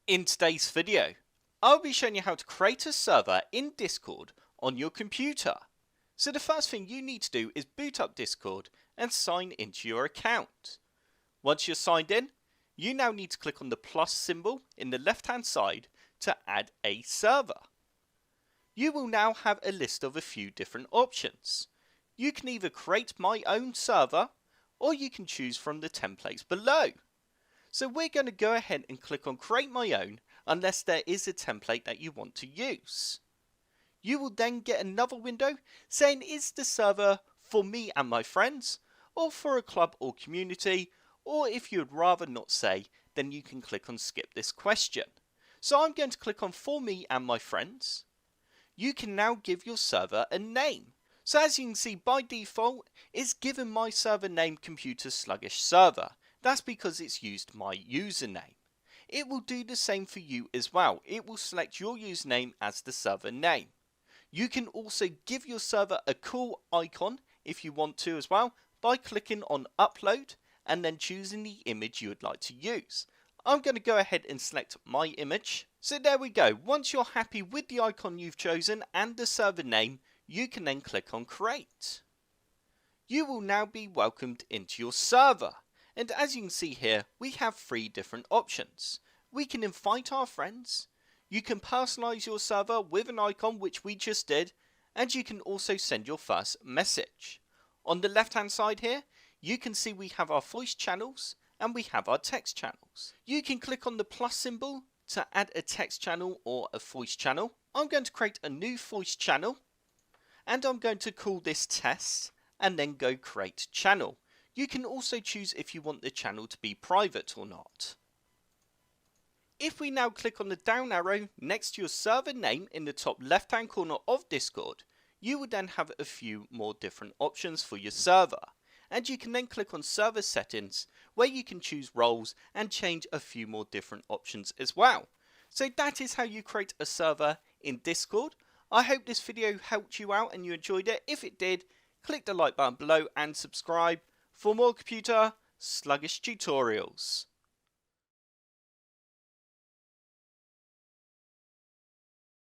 In today's video, I'll be showing you how to create a server in Discord on your computer. So the first thing you need to do is boot up Discord and sign into your account. Once you're signed in, you now need to click on the plus symbol in the left hand side to add a server. You will now have a list of a few different options. You can either create my own server or you can choose from the templates below. So we're going to go ahead and click on create my own unless there is a template that you want to use. You will then get another window saying is the server for me and my friends or for a club or community, or if you would rather not say, then you can click on skip this question. So I'm going to click on for me and my friends. You can now give your server a name. So as you can see, by default it's given my server name Computer Sluggish Server. That's because it's used my username. It will do the same for you as well. It will select your username as the server name. You can also give your server a cool icon if you want to as well by clicking on upload and then choosing the image you would like to use. I'm going to go ahead and select my image. So there we go. Once you're happy with the icon you've chosen and the server name, you can then click on create. You will now be welcomed into your server. And as you can see here, we have three different options. We can invite our friends, you can personalize your server with an icon which we just did, and you can also send your first message. On the left hand side here, you can see we have our voice channels and we have our text channels. You can click on the plus symbol to add a text channel or a voice channel. I'm going to create a new voice channel and I'm going to call this test and then go create channel. You can also choose if you want the channel to be private or not. If we now click on the down arrow next to your server name in the top left hand corner of Discord, you will then have a few more different options for your server. And you can then click on server settings where you can choose roles and change a few more different options as well. So that is how you create a server in Discord. I hope this video helped you out and you enjoyed it. If it did, click the like button below and subscribe for more computer sluggish tutorials.